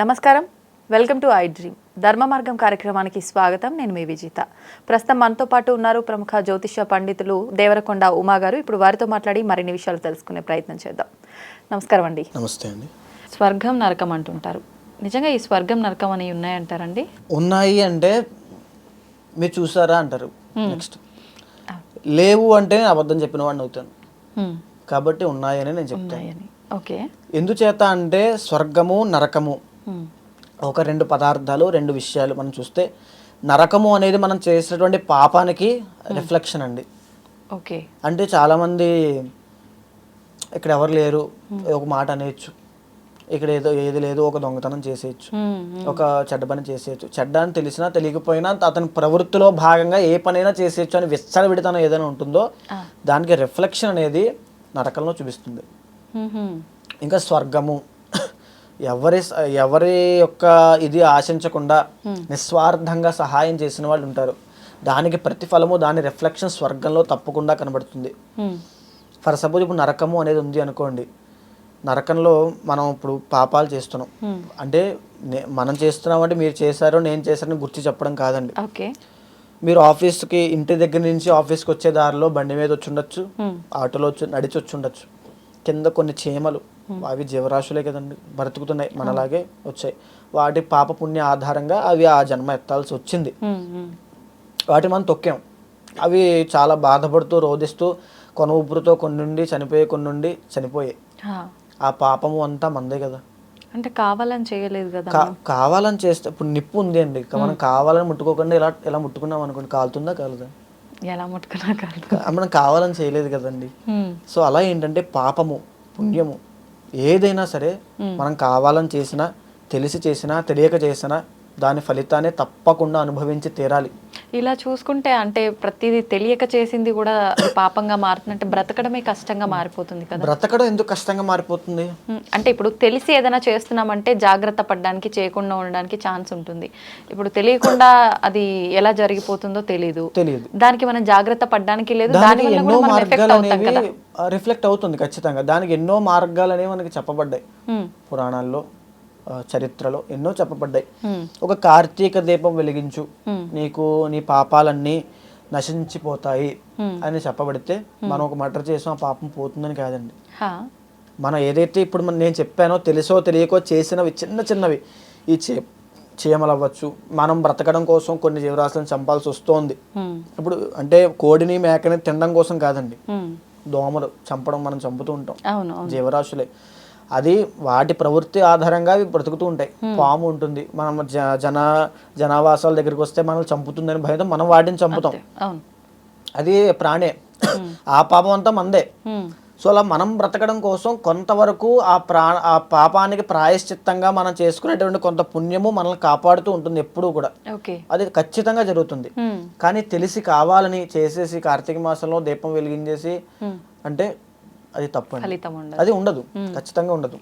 నమస్కారం, welcome to I dream. ధర్మ మార్గం కార్యక్రమానికి స్వాగతం. నేను మీ విజిత. ప్రస్తుతం మనతో పాటు ఉన్నారు ప్రముఖ జ్యోతిష పండితులు దేవరకొండ ఉమా గారు. ఇప్పుడు వారితో మాట్లాడి మరిన్ని విషయాలు తెలుసుకునే ప్రయత్నం చేద్దాం. నమస్కారం అండి. నమస్తే అండి. స్వర్గం నరకం అంటుంటారు. నిజంగా ఈ స్వర్గం నరకం అనేవి ఉన్నాయంటారండి? ఉన్నాయి అంటే మీరు చూసారా అంటారు. నెక్స్ట్ లేవు అంటే అబద్ధం చెప్పిన వాడిని అవుతాను. కాబట్టి ఉన్నాయని నేను చెప్తాను. ఓకే. ఎందుచేత అంటే స్వర్గము నరకము ఒక రెండు పదార్థాలు, రెండు విషయాలు. మనం చూస్తే నరకము అనేది మనం చేసినటువంటి పాపానికి రిఫ్లెక్షన్ అండి. ఓకే. అంటే చాలామంది ఇక్కడ ఎవరు లేరు ఒక మాట అనేయచ్చు, ఇక్కడ ఏది లేదు ఒక దొంగతనం చేసేయచ్చు, ఒక చెడ్డ పని చేసేయచ్చు. చెడ్డ అని తెలిసినా తెలియకపోయినా అతని ప్రవృత్తిలో భాగంగా ఏ పనైనా చేసేయచ్చు అని విచ్చలవిడితనం ఏదైనా ఉంటుందో దానికి రిఫ్లెక్షన్ అనేది నరకంలో చూపిస్తుంది. ఇంకా స్వర్గము ఎవరి యొక్క ఇది ఆశించకుండా నిస్వార్థంగా సహాయం చేసిన వాళ్ళు ఉంటారు. దానికి ప్రతిఫలము, దాని రిఫ్లెక్షన్ స్వర్గంలో తప్పకుండా కనబడుతుంది. ఫర్ సపోజ్ ఇప్పుడు నరకము అనేది ఉంది అనుకోండి. నరకంలో మనం ఇప్పుడు పాపాలు చేస్తున్నాం అంటే మనం చేస్తున్నాం అంటే మీరు చేశారో నేను చేశారని గుర్తు చెప్పడం కాదండి. మీరు ఆఫీస్కి ఇంటి దగ్గర నుంచి ఆఫీస్కి వచ్చే దారిలో బండి మీద వచ్చి ఉండొచ్చు, ఆటోలో నడిచి వచ్చి ఉండొచ్చు. కింద కొన్ని చీమలు, అవి జీవరాశులే కదండి, బ్రతుకుతున్నాయి మనలాగే వచ్చాయి. వాటి పాప పుణ్య ఆధారంగా అవి ఆ జన్మ ఎత్తాల్సి వచ్చింది. వాటి మనం తొక్కాం. అవి చాలా బాధపడుతూ రోధిస్తూ కొన ఊపిరితో కొన్ని చనిపోయే కొన్ని చనిపోయాయి. ఆ పాపము అంతా మందే కదా. అంటే కావాలని చేయలేదు కదా. కావాలని చేస్తే ఇప్పుడు నిప్పు ఉంది అండి, మనం కావాలని ముట్టుకోకుండా ఇలా ముట్టుకున్నాం అనుకోండి, కాలుతుందా కాలుదా? ఎలా ముట్టుకున్నా కాదు. మనం కావాలని చేయలేదు కదండి. సో అలా ఏంటంటే పాపము పుణ్యము ఏదైనా సరే మనం కావాలని చేసినా, తెలిసి చేసినా, తెలియక చేసినా దాని ఫలితాన్ని తప్పకుండా అనుభవించి తీరాలి. ఇలా చూసుకుంటే అంటే ప్రతిదీ తెలియక చేసింది కూడా పాపంగా మారుతుందంటే బ్రతకడమే కష్టంగా మారిపోతుంది కదా. బ్రతకడం ఎందుకు కష్టంగా మారిపోతుంది అంటే ఇప్పుడు తెలిసి ఏదైనా చేస్తున్నామంటే జాగ్రత్త పడడానికి, చేయకుండా ఉండడానికి ఛాన్స్ ఉంటుంది. ఇప్పుడు తెలియకుండా అది ఎలా జరిగిపోతుందో తెలియదు. దానికి మనం జాగ్రత్త పడడానికి లేదు. ఎన్నో మార్గాలు అనేవి రిఫ్లెక్ట్ అవుతుంది ఖచ్చితంగా. దానికి ఎన్నో మార్గాలు అనేవి మనకి చెప్పబడ్డాయి పురాణాల్లో, చరిత్రలో ఎన్నో చెప్పబడ్డాయి. ఒక కార్తీక దీపం వెలిగించు, నీకు నీ పాపాలన్నీ నశించిపోతాయి అని చెప్పబడితే మనం ఒక మర్డర్ చేసాం, ఆ పాపం పోతుందని కాదండి. మనం ఏదైతే ఇప్పుడు నేను చెప్పానో తెలుసో తెలియకో చేసినవి చిన్న చిన్నవి, ఈ చీమలు అవ్వచ్చు, మనం బ్రతకడం కోసం కొన్ని జీవరాశులను చంపాల్సి వస్తోంది. ఇప్పుడు అంటే కోడిని మేకని తినడం కోసం కాదండి, దోమలు చంపడం మనం చంపుతూ ఉంటాం, జీవరాశులే. అది వాటి ప్రవృత్తి ఆధారంగా అవి బ్రతుకుతూ ఉంటాయి. పాము ఉంటుంది, మనం జనావాసాల దగ్గరికి వస్తే మనల్ని చంపుతుందని భయంతో మనం వాటిని చంపుతాం. అది ప్రాణే, ఆ పాపం అంతా మందే. సో అలా మనం బ్రతకడం కోసం కొంతవరకు ఆ పాపానికి ప్రాయశ్చిత్తంగా మనం చేసుకునేటువంటి కొంత పుణ్యము మనల్ని కాపాడుతూ ఉంటుంది ఎప్పుడూ కూడా. అది ఖచ్చితంగా జరుగుతుంది. కానీ తెలిసి కావాలని చేసేసి కార్తీక మాసంలో దీపం వెలిగించేసి అంటే అది తప్పు, అది ఉండదు, ఖచ్చితంగా ఉండదు.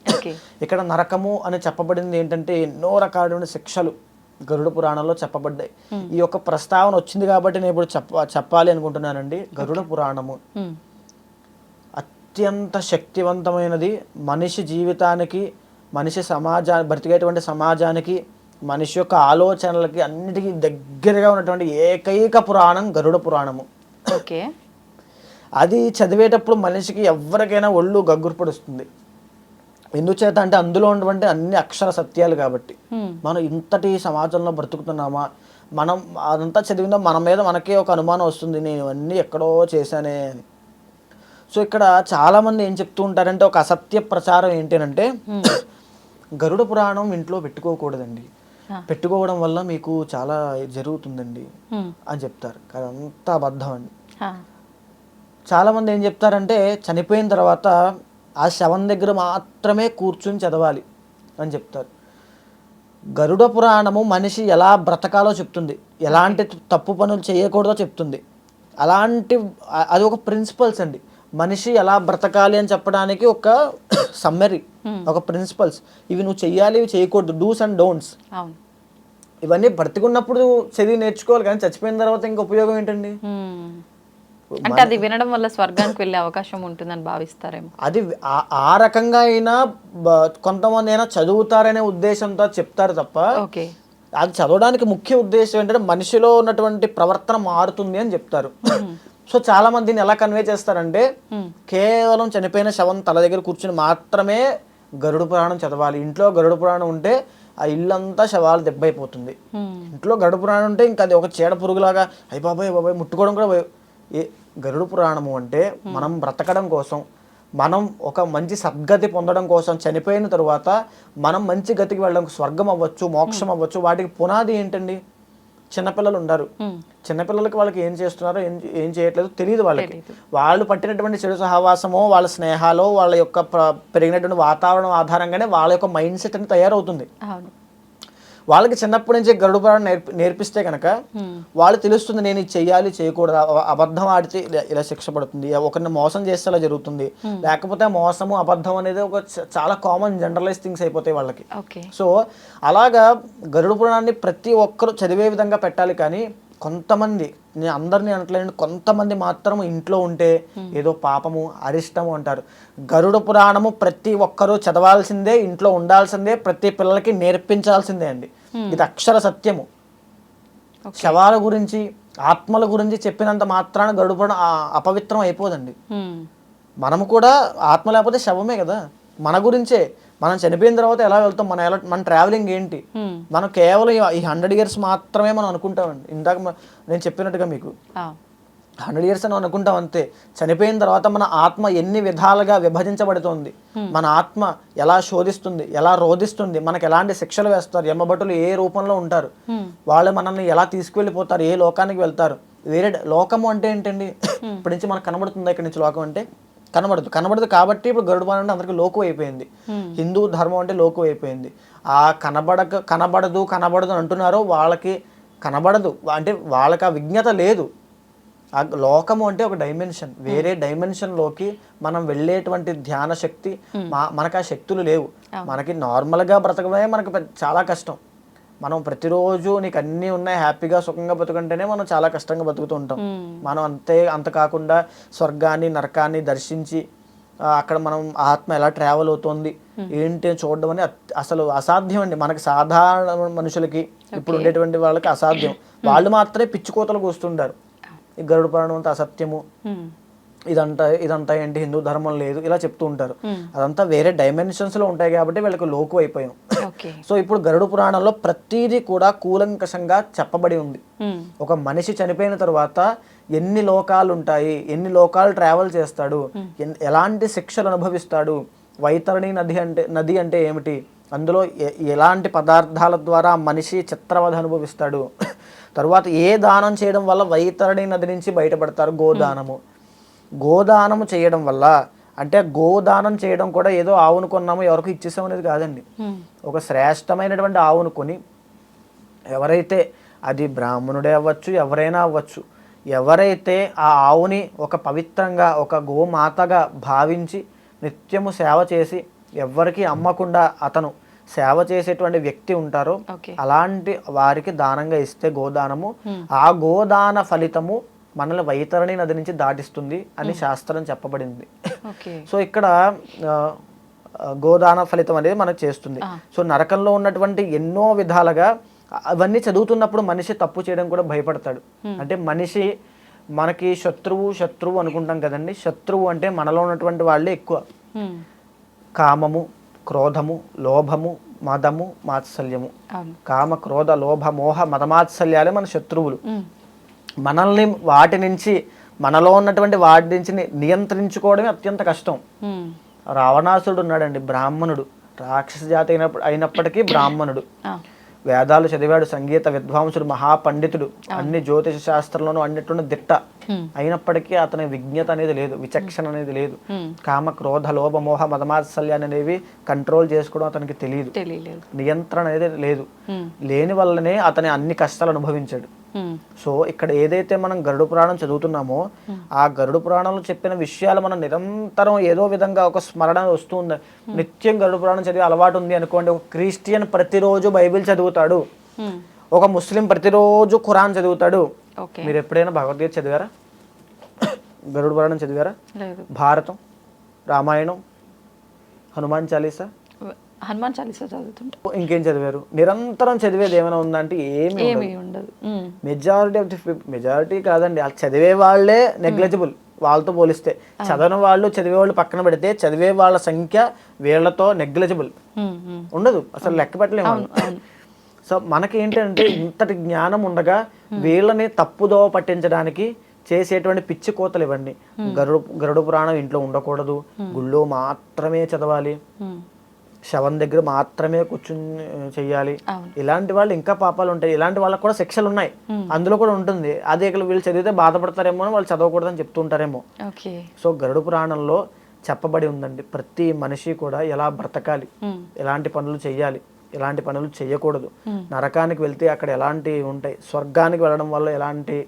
ఇక్కడ నరకము అని చెప్పబడింది ఏంటంటే ఎన్నో రకాలైన శిక్షలు గరుడ పురాణంలో చెప్పబడ్డాయి. ఈ యొక్క ప్రస్తావన వచ్చింది కాబట్టి నేను ఇప్పుడు చెప్పాలి అనుకుంటున్నానండి. గరుడ పురాణము అత్యంత శక్తివంతమైనది. మనిషి జీవితానికి, మనిషి బ్రతికేటువంటి సమాజానికి, మనిషి యొక్క ఆలోచనలకి అన్నిటికీ దగ్గరగా ఉన్నటువంటి ఏకైక పురాణం గరుడ పురాణము. ఓకే. అది చదివేటప్పుడు మనిషికి ఎవరికైనా ఒళ్ళు గగ్గురుపడుస్తుంది. ఎందుచేత అంటే అందులో ఉన్నటువంటి అన్ని అక్షర సత్యాలు కాబట్టి. మనం ఇంతటి సమాజంలో బ్రతుకుతున్నామా, మనం అదంతా చదివినా మన మీద మనకే ఒక అనుమానం వస్తుంది, నేను అన్నీ ఎక్కడో చేశానే అని. సో ఇక్కడ చాలామంది ఏం చెప్తూ ఉంటారంటే ఒక అసత్య ప్రచారం ఏంటంటే గరుడ పురాణం ఇంట్లో పెట్టుకోకూడదండి, పెట్టుకోవడం వల్ల మీకు చాలా జరుగుతుందండి అని చెప్తారు. కానీ అంతా అబద్ధం అండి. చాలామంది ఏం చెప్తారంటే చనిపోయిన తర్వాత ఆ శవం దగ్గర మాత్రమే కూర్చుని చదవాలి అని చెప్తారు. గరుడ పురాణము మనిషి ఎలా బ్రతకాలో చెప్తుంది, ఎలాంటి తప్పు పనులు చేయకూడదో చెప్తుంది. అది ఒక ప్రిన్సిపల్స్ అండి. మనిషి ఎలా బ్రతకాలి అని చెప్పడానికి ఒక సమ్మరీ, ఒక ప్రిన్సిపల్స్. ఇవి నువ్వు చెయ్యాలి, ఇవి చేయకూడదు, డూస్ అండ్ డోంట్స్. ఇవన్నీ బ్రతికున్నప్పుడు చదివి నేర్చుకోవాలి, కానీ చచ్చిపోయిన తర్వాత ఇంకా ఉపయోగం ఏంటండి? అంటే అది వినడం వల్ల స్వర్గానికి వెళ్ళే అవకాశం ఉంటుందని భావిస్తారేమో. అది ఆ రకంగా అయినా కొంతమంది అయినా చదువుతారనే ఉద్దేశంతో చెప్తారు తప్ప, ఓకే, అది చదవడానికి ముఖ్య ఉద్దేశం ఏంటంటే మనిషిలో ఉన్నటువంటి ప్రవర్తన మారుతుంది అని చెప్తారు. సో చాలా మంది దీన్ని ఎలా కన్వే చేస్తారంటే కేవలం చనిపోయిన శవం తల దగ్గర కూర్చుని మాత్రమే గరుడ పురాణం చదవాలి. ఇంట్లో గరుడ పురాణం ఉంటే ఆ ఇల్లంతా శవాలు దెబ్బైపోతుంది. ఇంట్లో గరుడ పురాణం ఉంటే ఇంకా అది ఒక చీడ పురుగులాగా అయ్యి బాబాయ్ ముట్టుకోవడం కూడా గరుడ పురాణము అంటే మనం బ్రతకడం కోసం, మనం ఒక మంచి సద్గతి పొందడం కోసం, చనిపోయిన తరువాత మనం మంచి గతికి వెళ్ళడం, స్వర్గం అవ్వచ్చు, మోక్షం అవ్వచ్చు, వాటికి పునాది ఏంటండి? చిన్నపిల్లలు ఉన్నారు, చిన్నపిల్లలకి వాళ్ళకి ఏం చేస్తున్నారో ఏం చేయట్లేదు తెలియదు వాళ్ళకి. వాళ్ళు పట్టినటువంటి చెడు సహవాసమో, వాళ్ళ స్నేహాలో, వాళ్ళ యొక్క పెరిగినటువంటి వాతావరణం ఆధారంగానే వాళ్ళ యొక్క మైండ్ సెట్ అని తయారవుతుంది. వాళ్ళకి చిన్నప్పటి నుంచి గరుడ పురాణం నేర్పిస్తే కనుక వాళ్ళు తెలుస్తుంది, నేను ఇది చెయ్యాలి, చేయకూడదు, అబద్ధం ఆడితే ఇలా శిక్ష పడుతుంది, ఒకరిని మోసం చేస్తే ఇలా జరుగుతుంది, లేకపోతే మోసము అబద్ధం అనేది ఒక చాలా కామన్ జనరలైజ్ థింగ్స్ అయిపోతాయి వాళ్ళకి. సో అలాగా గరుడ పురాణాన్ని ప్రతి ఒక్కరు చదివే విధంగా పెట్టాలి. కానీ కొంతమంది, నేను అందరినీ అనట్లేదు, కొంతమంది మాత్రం ఇంట్లో ఉంటే ఏదో పాపము అరిష్టము అంటారు. గరుడ పురాణము ప్రతి ఒక్కరూ చదవాల్సిందే, ఇంట్లో ఉండాల్సిందే, ప్రతి పిల్లలకి నేర్పించాల్సిందే అండి. ఇది అక్షర సత్యము. శవాల గురించి, ఆత్మల గురించి చెప్పినంత మాత్రాన గరుడ పురాణం అపవిత్రం అయిపోదండి. మనము కూడా ఆత్మ లేకపోతే శవమే కదా. మన గురించే, మనం చనిపోయిన తర్వాత ఎలా వెళ్తాం, మన ట్రావెలింగ్ ఏంటి, మనం కేవలం ఈ 100 years మాత్రమే మనం అనుకుంటామండి. ఇందాక నేను చెప్పినట్టుగా మీకు 100 years అని అనుకుంటాం అంతే. చనిపోయిన తర్వాత మన ఆత్మ ఎన్ని విధాలుగా విభజించబడుతుంది, మన ఆత్మ ఎలా శోధిస్తుంది, ఎలా రోధిస్తుంది, మనకు ఎలాంటి శిక్షలు వేస్తారు, యమభటులు ఏ రూపంలో ఉంటారు, వాళ్ళు మనల్ని ఎలా తీసుకువెళ్ళిపోతారు, ఏ లోకానికి వెళ్తారు. వేరే లోకము అంటే ఏంటండి? ఇప్పటి నుంచి మనకు కనబడుతుందా ఇక్కడి నుంచి లోకం అంటే? కనబడదు కాబట్టి ఇప్పుడు గరుడ పురాణం అంటే అందరికి లోకు అయిపోయింది. హిందూ ధర్మం అంటే లోకు అయిపోయింది. ఆ కనబడదు అంటున్నారో వాళ్ళకి కనబడదు అంటే వాళ్ళకి ఆ విజ్ఞత లేదు. ఆ లోకము అంటే ఒక డైమెన్షన్, వేరే డైమెన్షన్లోకి మనం వెళ్ళేటువంటి ధ్యాన శక్తి మనకు ఆ శక్తులు లేవు. మనకి నార్మల్గా బ్రతకడమే మనకు చాలా కష్టం. మనం ప్రతిరోజు నీకు అన్నీ ఉన్నాయి, హ్యాపీగా సుఖంగా బతుకుంటేనే మనం చాలా కష్టంగా బతుకుతూ ఉంటాం. మనం అంత కాకుండా స్వర్గాన్ని నరకాన్ని దర్శించి అక్కడ మనం ఆత్మ ఎలా ట్రావెల్ అవుతుంది ఏంటి చూడడం అని అసలు అసాధ్యం అండి. మనకి సాధారణ మనుషులకి, ఇప్పుడు ఉండేటువంటి వాళ్ళకి అసాధ్యం. వాళ్ళు మాత్రమే పిచ్చుకోతలు కూస్తుంటారు, ఈ గరుడ పురాణం అంతా అసత్యము, ఇదంతా ఏంటి, హిందూ ధర్మం లేదు, ఇలా చెప్తూ ఉంటారు. అదంతా వేరే డైమెన్షన్స్ లో ఉంటాయి కాబట్టి వీళ్ళకి లోకు అయిపోయాం. సో ఇప్పుడు గరుడ పురాణంలో ప్రతిదీ కూడా కూలంకషంగా చెప్పబడి ఉంది. ఒక మనిషి చనిపోయిన తర్వాత ఎన్ని లోకాలు ఉంటాయి, ఎన్ని లోకాలు ట్రావెల్ చేస్తాడు, ఎలాంటి శిక్షలు అనుభవిస్తాడు, వైతరణి నది అంటే ఏమిటి, అందులో ఎలాంటి పదార్థాల ద్వారా మనిషి చిత్రవధ అనుభవిస్తాడు, తర్వాత ఏ దానం చేయడం వల్ల వైతరణి నది నుంచి బయటపడతారు, గోదానము చేయడం వల్ల, అంటే గోదానం చేయడం కూడా ఏదో ఆవును కొన్నాము ఎవరికి ఇచ్చేసాం అనేది కాదండి. ఒక శ్రేష్టమైనటువంటి ఆవును కొని, ఎవరైతే అది బ్రాహ్మణుడే అవ్వచ్చు, ఎవరైనా అవ్వచ్చు, ఎవరైతే ఆ ఆవుని ఒక పవిత్రంగా ఒక గోమాతగా భావించి నిత్యము సేవ చేసి ఎవరికి అమ్మకుండా అతను సేవ చేసేటువంటి వ్యక్తి ఉంటారో అలాంటి వారికి దానంగా ఇస్తే గోదానము, ఆ గోదాన ఫలితము మనల్ని వైతరణి నది నుంచి దాటిస్తుంది అని శాస్త్రం చెప్పబడింది. సో ఇక్కడ గోదాన ఫలితం అనేది మనకు చేస్తుంది. సో నరకంలో ఉన్నటువంటి ఎన్నో విధాలుగా అవన్నీ చదువుతున్నప్పుడు మనిషి తప్పు చేయడం కూడా భయపడతాడు. అంటే మనిషి మనకి శత్రువు అనుకుంటాం కదండి. శత్రువు అంటే మనలో ఉన్నటువంటి వాళ్ళే ఎక్కువ. కామము, క్రోధము, లోభము, మదము, మాత్సల్యము. కామ, క్రోధ, లోభ, మోహ, మదమాత్సల్యాలే మన శత్రువులు. మనల్ని వాటి నుంచి, మనలో ఉన్నటువంటి వాటి నుంచి నియంత్రించుకోవడమే అత్యంత కష్టం. రావణాసురుడు ఉన్నాడండి, బ్రాహ్మణుడు, రాక్షస జాతి అయినప్పటికీ బ్రాహ్మణుడు, వేదాలు చదివాడు, సంగీత విద్వాంసుడు, మహాపండితుడు, అన్ని జ్యోతిష శాస్త్రంలోనూ అన్నిట్లోనూ దిట్ట, అయినప్పటికీ అతని విజ్ఞత అనేది లేదు, విచక్షణ అనేది లేదు. కామ, క్రోధ, లోభ, మోహ, మదమాత్సల్యాన్ని అనేవి కంట్రోల్ చేసుకోవడం అతనికి తెలియదు, నియంత్రణ అనేది లేదు. లేని వల్లనే అతని అన్ని కష్టాలు అనుభవించాడు. సో ఇక్కడ ఏదైతే మనం గరుడ పురాణం చదువుతున్నామో ఆ గరుడ పురాణంలో చెప్పిన విషయాలు మనం నిరంతరం ఏదో విధంగా ఒక స్మరణ వస్తుంది. నిత్యం గరుడ పురాణం చదివే అలవాటు ఉంది అనుకోండి. ఒక క్రిస్టియన్ ప్రతిరోజు బైబిల్ చదువుతాడు, ఒక ముస్లిం ప్రతిరోజు ఖురాన్ చదువుతాడు. మీరు ఎప్పుడైనా భగవద్గీత చదివారా? గరుడ పురాణం చదివారా? లేదు. భారతం, రామాయణం, హనుమాన్ చాలీసా, హనుమాన్ చాలీసా చదువుతుంటా. ఇంకేం చదివారు? నిరంతరం చదివేది ఏమైనా ఉందంటే ఏమీ ఉండదు. మెజారిటీ ఆఫ్ ది మెజారిటీ కాదండి, వాళ్ళు చదివే వాళ్ళే నెగ్లెజిబుల్ వాళ్ళతో పోలిస్తే. చదవని వాళ్ళు చదివే వాళ్ళు పక్కన పెడితే చదివే వాళ్ళ సంఖ్య వీళ్ళతో నెగ్లెజిబుల్ ఉండదు, అసలు లెక్క పెట్టలేము. సో మనకి ఏంటంటే ఇంతటి జ్ఞానం ఉండగా వీళ్ళని తప్పుదోవ పట్టించడానికి చేసేటువంటి పిచ్చి కోతలు ఇవ్వండి. గరుడ పురాణం ఇంట్లో ఉండకూడదు, గుళ్ళో మాత్రమే చదవాలి, శవం దగ్గర మాత్రమే కూర్చుని చెయ్యాలి, ఇలాంటి వాళ్ళు ఇంకా పాపాలు ఉంటాయి. ఇలాంటి వాళ్ళకి కూడా శిక్షలు ఉన్నాయి, అందులో కూడా ఉంటుంది. అదే వీళ్ళు చదివితే బాధపడతారేమో అని వాళ్ళు చదవకూడదని చెప్తూ ఉంటారేమో. సో గరుడ పురాణంలో చెప్పబడి ఉందండి, ప్రతి మనిషి కూడా ఎలా బ్రతకాలి, ఎలాంటి పనులు చెయ్యాలి, ఎలాంటి పనులు చేయకూడదు, నరకానికి వెళ్తే అక్కడ ఎలాంటి ఉంటాయి, స్వర్గానికి వెళ్ళడం వల్ల ఎలాంటి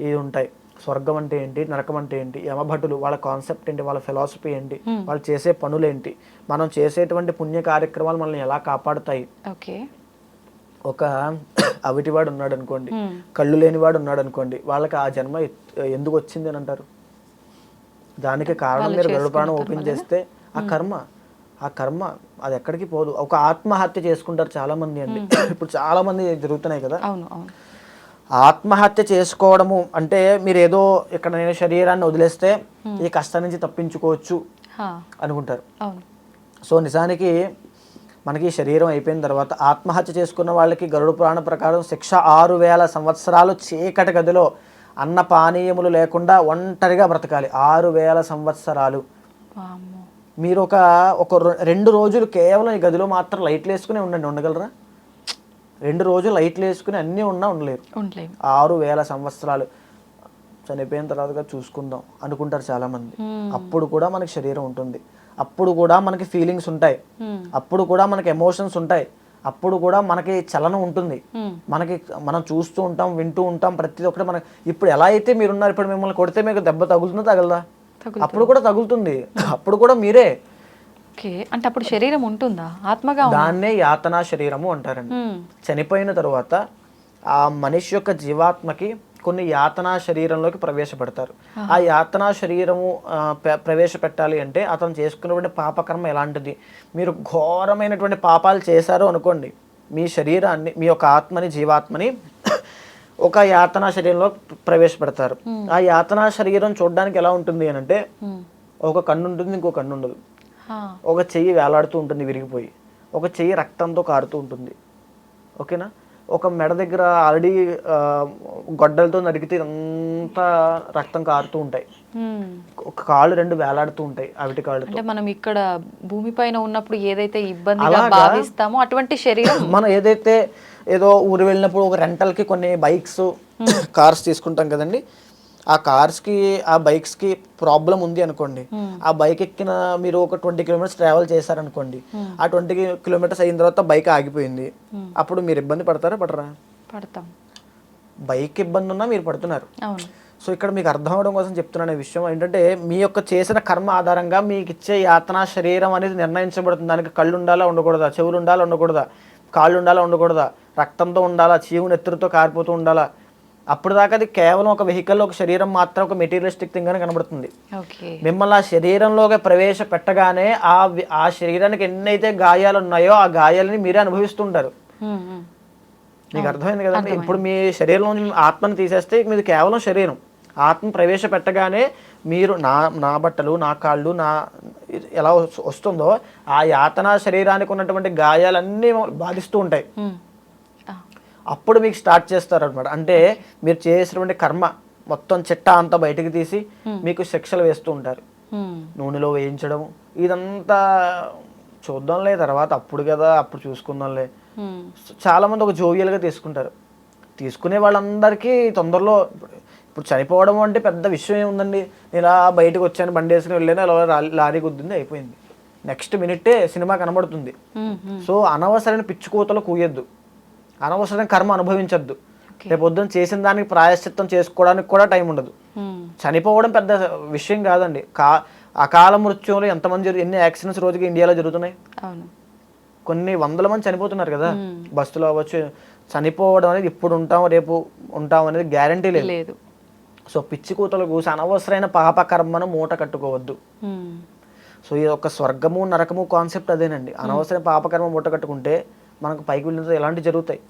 ఇవి ఉంటాయి, స్వర్గం అంటే ఏంటి, నరకం అంటే ఏంటి, యమభటులు వాళ్ళ కాన్సెప్ట్ ఏంటి, వాళ్ళ ఫిలాసఫీ ఏంటి, వాళ్ళు చేసే పనులేంటి, మనం చేసేటువంటి పుణ్య కార్యక్రమాలు మనల్ని ఎలా కాపాడుతాయి. ఒక అవిటివాడు ఉన్నాడు అనుకోండి, కళ్ళు లేనివాడు ఉన్నాడు అనుకోండి, వాళ్ళకి ఆ జన్మ ఎందుకు వచ్చింది అని అంటారు. దానికి కారణం మీరు గరుడ పురాణం ఓపెన్ చేస్తే ఆ కర్మ అది ఎక్కడికి పోదు. ఒక ఆత్మహత్య చేసుకుంటారు చాలా మంది అండి, ఇప్పుడు చాలా మంది జరుగుతున్నాయి కదా. ఆత్మహత్య చేసుకోవడము అంటే మీరు ఏదో ఇక్కడ నేను శరీరాన్ని వదిలేస్తే ఈ కష్టం నుంచి తప్పించుకోవచ్చు అనుకుంటారు. సో నిజానికి మనకి శరీరం అయిపోయిన తర్వాత ఆత్మహత్య చేసుకున్న వాళ్ళకి గరుడ పురాణం ప్రకారం శిక్ష 6000 సంవత్సరాలు చీకటి గదిలో అన్న పానీయములు లేకుండా ఒంటరిగా బ్రతకాలి. 6000 సంవత్సరాలు. మీరు ఒక 2 రోజులు కేవలం ఈ గదిలో మాత్రం లైట్లు వేసుకుని ఉండగలరా? 2 రోజులు లైట్లు వేసుకుని అన్నీ ఉండలేరు. 6000 సంవత్సరాలు చనిపోయిన తర్వాత చూసుకుందాం అనుకుంటారు చాలా మంది. అప్పుడు కూడా మనకి శరీరం ఉంటుంది, అప్పుడు కూడా మనకి ఫీలింగ్స్ ఉంటాయి, అప్పుడు కూడా మనకి ఎమోషన్స్ ఉంటాయి, అప్పుడు కూడా మనకి చలనం ఉంటుంది, మనం చూస్తూ ఉంటాం, వింటూ ఉంటాం, ప్రతి ఒక్కటి మనకి. ఇప్పుడు ఎలా అయితే మీరున్నారు, ఇప్పుడు మిమ్మల్ని కొడితే మీకు దెబ్బ తగులుతుందా తగలదా? అప్పుడు కూడా తగులుతుంది, అప్పుడు కూడా మీరే. అంటే అప్పుడు శరీరం ఉంటుందా ఆత్మగా? దాన్నే యాతనా శరీరము అంటారండి. చనిపోయిన తరువాత ఆ మనిషి యొక్క జీవాత్మకి కొన్ని యాతనా శరీరంలోకి ప్రవేశపెడతారు. ఆ యాతనా శరీరము ప్రవేశపెట్టాలి అంటే అతను చేసుకున్నటువంటి పాపకర్మ ఎలాంటిది. మీరు ఘోరమైనటువంటి పాపాలు చేశారు అనుకోండి, మీ శరీరాన్ని, మీ యొక్క ఆత్మని, జీవాత్మని ఒక యాతనా శరీరంలో ప్రవేశపెడతారు. ఆ యాతనా శరీరం చూడడానికి ఎలా ఉంటుంది అని అంటే, ఒక కన్ను ఉంటుంది, ఇంకో కన్ను ఉండదు, ఒక చెయ్యి వేలాడుతూ ఉంటుంది విరిగిపోయి, ఒక చెయ్యి రక్తంతో కారుతూ ఉంటుంది, ఓకేనా. ఒక మెడ దగ్గర ఆల్రెడీ గొడ్డలతో నరికితే అంతా రక్తం కారుతూ ఉంటాయి, ఒక కాళ్ళు 2 వేలాడుతూ ఉంటాయి అవిటి కాళ్ళతో. అంటే మనం ఇక్కడ భూమి పైన ఉన్నప్పుడు ఏదైతే ఇబ్బందిగా భావిస్తామో అటువంటి శరీరం, మనం ఏదైతే ఏదో ఊరు వెళ్ళినప్పుడు ఒక రెంటల్కి కొన్ని బైక్స్, కార్స్ తీసుకుంటాం కదండి, ఆ కార్స్కి, ఆ బైక్స్కి ప్రాబ్లం ఉంది అనుకోండి, ఆ బైక్ ఎక్కిన మీరు ఒక 20 కిలోమీటర్స్ ట్రావెల్ చేశారనుకోండి, ఆ 20 కిలోమీటర్స్ అయిన తర్వాత బైక్ ఆగిపోయింది, అప్పుడు మీరు ఇబ్బంది పడతారా పడరా? పడతాం. బైక్ ఇబ్బంది ఉన్నా మీరు పడుతున్నారు. సో ఇక్కడ మీకు అర్థం అవడం కోసం చెప్తున్నాను ఈ విషయం ఏంటంటే, మీ యొక్క చేసిన కర్మ ఆధారంగా మీకు ఇచ్చే యాతనా శరీరం అనేది నిర్ణయించబడుతుంది. దానికి కళ్ళు ఉండాలా ఉండకూడదా, చెవులు ఉండాలా ఉండకూడదా, కాళ్ళు ఉండాలా ఉండకూడదా, రక్తంతో ఉండాలా, చీవు నెత్తురుతో కారిపోతూ ఉండాలా, అప్పుడు దాకా అది కేవలం ఒక వెహికల్, ఒక శరీరం మాత్రం, ఒక మెటీరియలిస్టిక్ థింగ్ అని కనబడుతుంది. మిమ్మల్ని ఆ శరీరంలోకి ప్రవేశపెట్టగానే ఆ శరీరానికి ఎన్నైతే గాయాలు ఉన్నాయో ఆ గాయాలని మీరే అనుభవిస్తుంటారు. మీకు అర్థమైంది కదండి. ఇప్పుడు మీ శరీరంలో ఆత్మని తీసేస్తే మీది కేవలం శరీరం, ఆత్మ ప్రవేశపెట్టగానే మీరు నా బట్టలు, నా కాళ్ళు, నా ఎలా వస్తుందో ఆ యాతనా శరీరానికి ఉన్నటువంటి గాయాలన్నీ బాధిస్తూ ఉంటాయి. అప్పుడు మీకు స్టార్ట్ చేస్తారు అనమాట. అంటే మీరు చేసినటువంటి కర్మ మొత్తం చిట్టా అంతా బయటకు తీసి మీకు శిక్షలు వేస్తూ ఉంటారు. నూనెలో వేయించడం ఇదంతా చూద్దాంలే తర్వాత, అప్పుడు కదా అప్పుడు చూసుకుందాంలే. చాలా మంది ఒక జోవియల్గా తీసుకుంటారు. తీసుకునే వాళ్ళందరికీ తొందరలో, ఇప్పుడు చనిపోవడం అంటే పెద్ద విషయం ఏముందండి, ఇలా బయటకు వచ్చాను, బండి వేసుకుని వెళ్ళాను, అలా లారీ గుద్దింది, అయిపోయింది, నెక్స్ట్ మినిట్టే సినిమా కనబడుతుంది. సో అనవసరమైన పిచ్చుకోతలు కూయొద్దు, అనవసరమైన కర్మ అనుభవించద్దు. రేపు పొద్దున చేసిన దానికి ప్రాయశ్చిత్తం చేసుకోవడానికి కూడా టైం ఉండదు. చనిపోవడం పెద్ద విషయం కాదండి. అకాల మృత్యువులు ఎన్ని యాక్సిడెంట్స్ రోజుకి ఇండియాలో జరుగుతున్నాయి, కొన్ని వందల మంది చనిపోతున్నారు కదా, బస్సులో అవ్వచ్చు. చనిపోవడం అనేది ఇప్పుడు ఉంటాం రేపు ఉంటాం అనేది గ్యారంటీ లేదు. సో పిచ్చి కూతలు కూసి అనవసరమైన పాపకర్మను మూట కట్టుకోవద్దు. సో ఈ యొక్క స్వర్గము నరకము కాన్సెప్ట్ అదేనండి. అనవసరమైన పాపకర్మ మూట కట్టుకుంటే మనకు పైకి వెళ్ళిన ఎలాంటి జరుగుతాయి.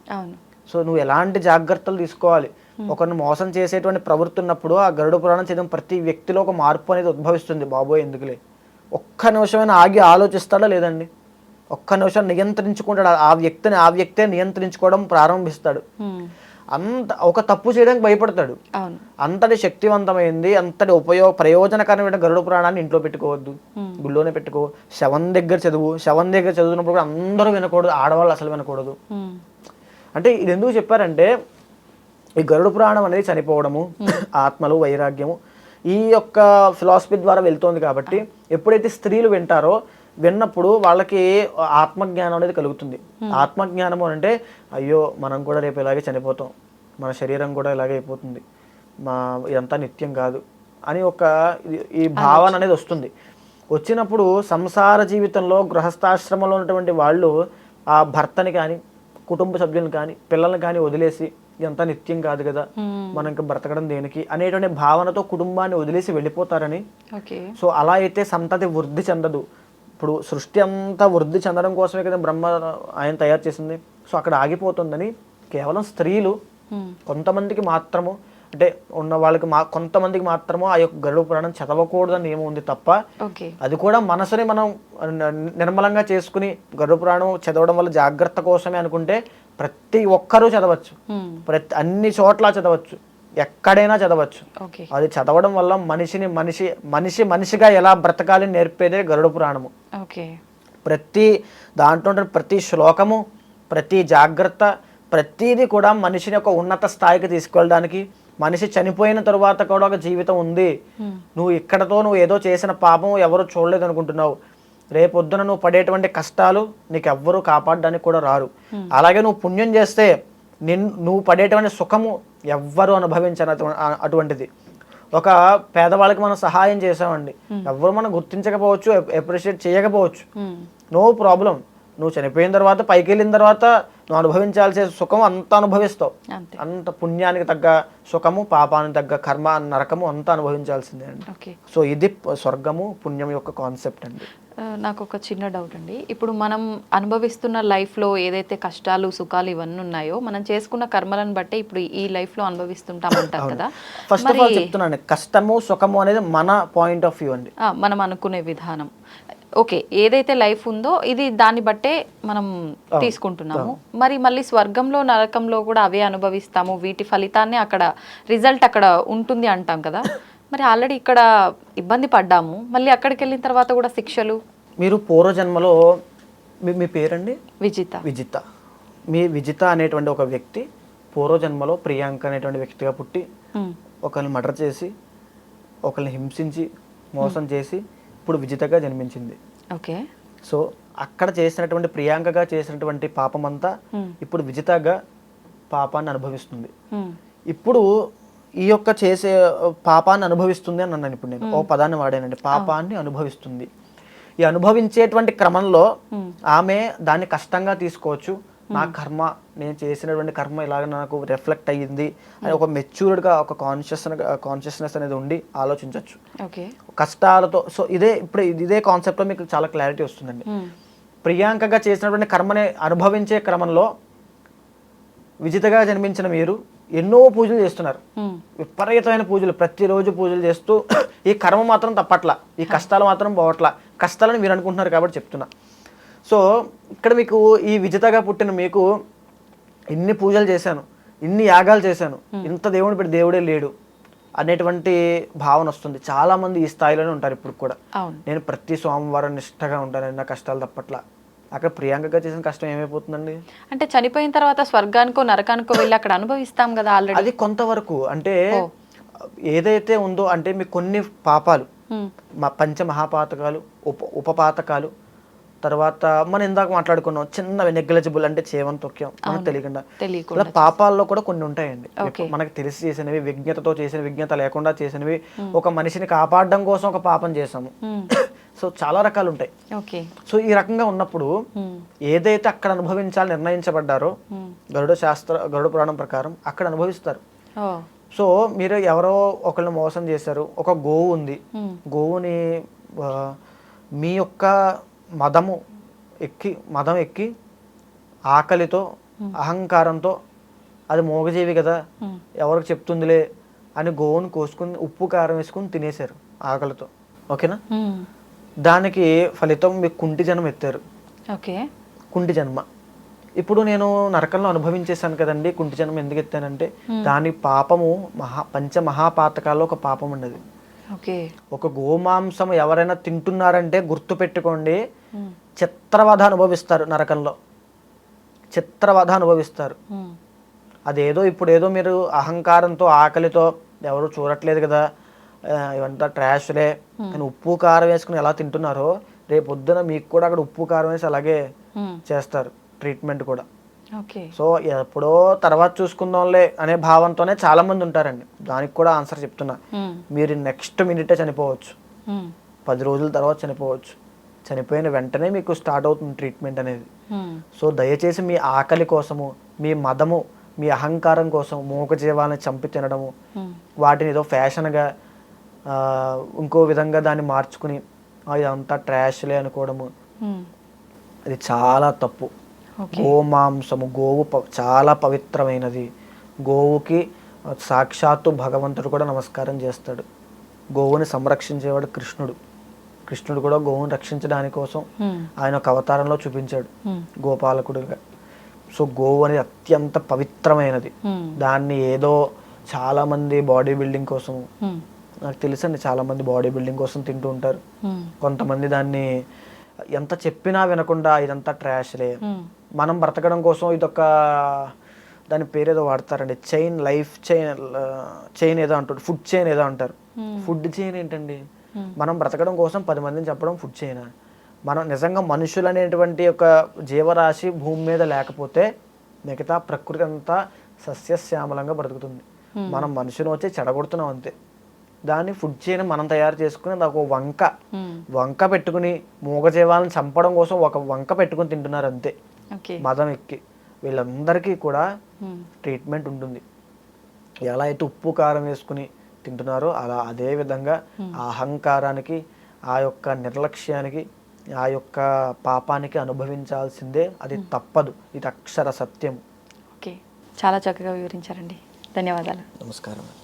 సో నువ్వు ఎలాంటి జాగ్రత్తలు తీసుకోవాలి. ఒకరిని మోసం చేసేటువంటి ప్రవృత్తి ఉన్నప్పుడు ఆ గరుడ పురాణం చదివిన ప్రతి వ్యక్తిలో ఒక మార్పు అనేది ఉద్భవిస్తుంది. బాబోయ్ ఎందుకులే, ఒక్క నిమిషమైనా ఆగి ఆలోచిస్తాడా లేదండి, ఒక్క నిమిషం నియంత్రించుకుంటాడు. ఆ వ్యక్తే నియంత్రించుకోవడం ప్రారంభిస్తాడు. అంత ఒక తప్పు చేయడానికి భయపడతాడు. అంతటి శక్తివంతమైంది, అంతటి ప్రయోజనకరమైన గరుడ పురాణాన్ని ఇంట్లో పెట్టుకోవద్దు, గుళ్ళోనే పెట్టుకో. శవం దగ్గర చదువుతున్నప్పుడు కూడా అందరూ వినకూడదు, ఆడవాళ్ళు అసలు వినకూడదు. అంటే ఇది ఎందుకు చెప్పారంటే ఈ గరుడ పురాణం అనేది చనిపోవడము, ఆత్మలు, వైరాగ్యము ఈ యొక్క ఫిలాసఫీ ద్వారా వెళ్తోంది కాబట్టి ఎప్పుడైతే స్త్రీలు వింటారో విన్నప్పుడు వాళ్ళకి ఆత్మజ్ఞానం అనేది కలుగుతుంది. ఆత్మజ్ఞానము అంటే అయ్యో మనం కూడా రేపు ఇలాగే చనిపోతాం, మన శరీరం కూడా ఇలాగే అయిపోతుంది, ఇదంతా నిత్యం కాదు అని ఈ భావన అనేది వస్తుంది. వచ్చినప్పుడు సంసార జీవితంలో గృహస్థాశ్రమంలో ఉన్నటువంటి వాళ్ళు ఆ భర్తని కానీ కుటుంబ సభ్యులను కానీ పిల్లల్ని కానీ వదిలేసి ఇదంతా నిత్యం కాదు కదా, మనం ఇంకా బ్రతకడం దేనికి అనేటువంటి భావనతో కుటుంబాన్ని వదిలేసి వెళ్ళిపోతారని. సో అలా అయితే సంతతి వృద్ధి చెందదు. ఇప్పుడు సృష్టి అంతా వృద్ధి చెందడం కోసమే కదా బ్రహ్మ ఆయన తయారు చేసింది. సో అక్కడ ఆగిపోతుందని కేవలం స్త్రీలు కొంతమందికి మాత్రము, అంటే ఉన్న వాళ్ళకి కొంతమందికి మాత్రము ఆ యొక్క గరుడ పురాణం చదవకూడదని ఏమో ఉంది తప్ప, అది కూడా మనసుని మనం నిర్మలంగా చేసుకుని గరుడ పురాణం చదవడం వల్ల జాగ్రత్త కోసమే అనుకుంటే ప్రతి ఒక్కరూ చదవచ్చు, అన్ని చోట్ల చదవచ్చు, ఎక్కడైనా చదవచ్చు. అది చదవడం వల్ల మనిషిగా ఎలా బ్రతకాలి నేర్పేదే గరుడ పురాణము. ప్రతి దాంట్లో ప్రతి శ్లోకము, ప్రతి జాగ్రత్త, ప్రతిదీ కూడా మనిషిని ఒక ఉన్నత స్థాయికి తీసుకెళ్ళడానికి, మనిషి చనిపోయిన తరువాత కూడా ఒక జీవితం ఉంది. నువ్వు ఏదో చేసిన పాపం ఎవరు చూడలేదు అనుకుంటున్నావు, రేపొద్దున నువ్వు పడేటువంటి కష్టాలు నీకు ఎవ్వరూ కాపాడడానికి కూడా రారు. అలాగే నువ్వు పుణ్యం చేస్తే నువ్వు పడేటువంటి సుఖము ఎవ్వరూ అనుభవించను అటువంటిది. ఒక పేదవాళ్ళకి మనం సహాయం చేసామండి, ఎవ్వరు మనం గుర్తించకపోవచ్చు, అప్రిషియేట్ చేయకపోవచ్చు, నో ప్రాబ్లం. నువ్వు చనిపోయిన తర్వాత పైకి వెళ్ళిన తర్వాత నువ్వు అనుభవించాల్సిన సుఖం అంతా అనుభవిస్తావు. అంత పుణ్యానికి తగ్గ సుఖము, పాపానికి తగ్గ కర్మ, నరకము అంతా అనుభవించాల్సిందే అండి. సో ఇది స్వర్గము పుణ్యం యొక్క కాన్సెప్ట్ అండి. నాకు ఒక చిన్న డౌట్ అండి. ఇప్పుడు మనం అనుభవిస్తున్న లైఫ్లో ఏదైతే కష్టాలు సుఖాలు ఇవన్నీ ఉన్నాయో మనం చేసుకున్న కర్మలను బట్టే ఇప్పుడు ఈ లైఫ్లో అనుభవిస్తుంటాం అంటారు కదా. ఫస్ట్ ఆఫ్ ఆల్ చెప్తున్నాను, కష్టము సుఖము అనేది మన పాయింట్ ఆఫ్ వ్యూ అండి, మనం అనుకునే విధానం. ఓకే, ఏదైతే లైఫ్ ఉందో ఇది దాన్ని బట్టే మనం తీసుకుంటున్నాము. మరి మళ్ళీ స్వర్గంలో నరకంలో కూడా అవే అనుభవిస్తాము, వీటి ఫలితాన్ని అక్కడ రిజల్ట్ అక్కడ ఉంటుంది అంటాం కదా. మరి ఆల్రెడీ ఇక్కడ ఇబ్బంది పడ్డాము, మళ్ళీ అక్కడికి వెళ్ళిన తర్వాత కూడా శిక్షలు. మీరు పూర్వజన్మలో మీ పేరండి? విజిత. మీ విజిత అనేటువంటి ఒక వ్యక్తి పూర్వజన్మలో ప్రియాంక అనేటువంటి వ్యక్తిగా పుట్టి ఒకరిని మర్డర్ చేసి, ఒకరిని హింసించి, మోసం చేసి ఇప్పుడు విజితగా జన్మించింది. ఓకే. సో అక్కడ చేసినటువంటి ప్రియాంకగా చేసినటువంటి పాపం అంతా ఇప్పుడు విజితగా పాపాన్ని అనుభవిస్తుంది. ఇప్పుడు ఈ యొక్క చేసే పాపాన్ని అనుభవిస్తుంది అని అన్నాను. ఇప్పుడు నేను ఓ పదాన్ని వాడానండి, పాపాన్ని అనుభవిస్తుంది. ఈ అనుభవించేటువంటి క్రమంలో ఆమె దాన్ని కష్టంగా తీసుకోవచ్చు. నా కర్మ, నేను చేసినటువంటి కర్మ ఇలాగ నాకు రిఫ్లెక్ట్ అయ్యింది అని ఒక మెచ్యూర్డ్గా ఒక కాన్షియస్నెస్ అనేది ఉండి ఆలోచించవచ్చు కష్టాలతో. సో ఇదే కాన్సెప్ట్లో మీకు చాలా క్లారిటీ వస్తుందండి. ప్రియాంకగా చేసినటువంటి కర్మని అనుభవించే క్రమంలో విజితగా జన్మించిన మీరు ఎన్నో పూజలు చేస్తున్నారు, విపరీతమైన పూజలు, ప్రతిరోజు పూజలు చేస్తూ ఈ కర్మ మాత్రం తప్పట్లా, ఈ కష్టాలు మాత్రం పోవట్లా. కష్టాలని మీరు అనుకుంటున్నారు కాబట్టి చెప్తున్నా. సో ఇక్కడ మీకు ఈ విజితగా పుట్టిన మీకు ఇన్ని పూజలు చేశాను, ఇన్ని యాగాలు చేశాను, ఇంత దేవుని పెట్టి దేవుడే లేడు అనేటువంటి భావన వస్తుంది. చాలా మంది ఈ స్థాయిలోనే ఉంటారు ఇప్పుడు కూడా. నేను ప్రతి సోమవారం నిష్ఠగా ఉంటాను, నా కష్టాలు తప్పట్లా. అక్కడ ప్రియాంకగా చేసిన కష్టం ఏమైపోతుందండి? అంటే చనిపోయిన తర్వాత స్వర్గానికో నరకానికో వెళ్ళి అక్కడ అనుభవిస్తాం కదా ఆల్రెడీ. అది కొంతవరకు అంటే ఏదైతే ఉందో, అంటే మీకు కొన్ని పాపాలు, పంచమహాపాతకాలు, ఉపపాతకాలు, తర్వాత మనం ఇందాక మాట్లాడుకున్నాం చిన్న నెగ్లిజిబుల్ అంటే చేవంతొక్యం మనకు తెలియకుండా పాపాల్లో కూడా కొన్ని ఉంటాయండి. మనకు తెలిసి చేసినవి, విజ్ఞతతో చేసిన, విజ్ఞత లేకుండా చేసినవి, ఒక మనిషిని కాపాడడం కోసం ఒక పాపం చేసాము. సో చాలా రకాలు ఉంటాయి. సో ఈ రకంగా ఉన్నప్పుడు ఏదైతే అక్కడ అనుభవించాలని నిర్ణయించబడ్డారో గరుడ పురాణం ప్రకారం అక్కడ అనుభవిస్తారు. సో మీరు ఎవరో ఒకళ్ళు మోసం చేశారు, ఒక గోవు ఉంది, గోవుని మీ యొక్క మదం ఎక్కి ఆకలితో అహంకారంతో అది మూగజీవి కదా ఎవరికి చెప్తుందిలే అని గోవును కోసుకుని ఉప్పు కారం వేసుకుని తినేశారు ఆకలితో. ఓకేనా? దానికి ఫలితం మీకు కుంటి జన్మ ఎత్తారు. ఓకే, కుంటి జన్మ. ఇప్పుడు నేను నరకంలో అనుభవించేశాను కదండి, కుంటి జన్మ ఎందుకు ఎత్తానంటే దాని పాపము పంచమహాపాతకాల్లో ఒక పాపం ఉండదు. ఓకే, ఒక గోమాంసం ఎవరైనా తింటున్నారంటే గుర్తు పెట్టుకోండి, చిత్రవధ అనుభవిస్తారు నరకంలో, చిత్రవధ అనుభవిస్తారు. అదేదో ఇప్పుడు ఏదో మీరు అహంకారంతో ఆకలితో ఎవరు చూడట్లేదు కదా ఇవంతా ట్రాష్లే అని ఉప్పు కారం వేసుకుని ఎలా తింటున్నారో రేపు పొద్దున మీకు కూడా అక్కడ ఉప్పు కారం వేసి అలాగే చేస్తారు ట్రీట్మెంట్ కూడా. సో ఎప్పుడో తర్వాత చూసుకుందాంలే అనే భావంతోనే చాలా మంది ఉంటారండి. దానికి కూడా ఆన్సర్ చెప్తున్నా, మీరు నెక్స్ట్ మినిటే చనిపోవచ్చు, 10 రోజుల తర్వాత చనిపోవచ్చు, చనిపోయిన వెంటనే మీకు స్టార్ట్ అవుతుంది ట్రీట్మెంట్ అనేది. సో దయచేసి మీ ఆకలి కోసము, మీ మదము, మీ అహంకారం కోసం మూగజీవాలను చంపి తినడము, వాటిని ఏదో ఫ్యాషన్గా ఇంకో విధంగా దాన్ని మార్చుకుని ఇదంతా ట్రాష్లే అనుకోవడము, అది చాలా తప్పు. గోమాంసము, గోవు చాలా పవిత్రమైనది. గోవుకి సాక్షాత్తు భగవంతుడు కూడా నమస్కారం చేస్తాడు. గోవుని సంరక్షించేవాడు కృష్ణుడు. కృష్ణుడు కూడా గోవుని రక్షించడానికి కోసం ఆయన ఒక అవతారంలో చూపించాడు గోపాలకుడుగా. సో గోవు అనేది అత్యంత పవిత్రమైనది. దాన్ని ఏదో చాలా మంది బాడీ బిల్డింగ్ కోసం, నాకు తెలుసండి చాలా మంది బాడీ బిల్డింగ్ కోసం తింటూ ఉంటారు. కొంతమంది దాన్ని ఎంత చెప్పినా వినకుండా ఇదంతా ట్రాష్లే, మనం బ్రతకడం కోసం ఇదొక దాని పేరు ఏదో వాడతారండి, లైఫ్ చైన్ ఏదో అంటారు, ఫుడ్ చైన్ ఏదో అంటారు. ఫుడ్ చైన్ ఏంటండి? మనం బ్రతకడం కోసం 10 మందిని చెప్పడం ఫుడ్ చైనా? మనం నిజంగా మనుషులు అనేటువంటి ఒక జీవరాశి భూమి మీద లేకపోతే మిగతా ప్రకృతి అంతా సస్యశ్యామలంగా బ్రతుకుతుంది. మనం మనుషులు వచ్చి చెడగొడుతున్నాం అంతే. దాన్ని ఫుడ్ చైన్ మనం తయారు చేసుకుని అది ఒక వంక పెట్టుకుని మూగజీవాలను చంపడం కోసం ఒక వంక పెట్టుకుని తింటున్నారు అంతే, మదం ఎక్కి. వీళ్ళందరికీ కూడా ట్రీట్మెంట్ ఉంటుంది. ఎలా అయితే ఉప్పు కారం వేసుకుని తింటున్నారో అలా అదే విధంగా ఆ అహంకారానికి, ఆ యొక్క నిర్లక్ష్యానికి, ఆ యొక్క పాపానికి అనుభవించాల్సిందే, అది తప్పదు. ఇది అక్షర సత్యం. ఓకే, చాలా చక్కగా వివరించారండి, ధన్యవాదాలు. నమస్కారం అండి.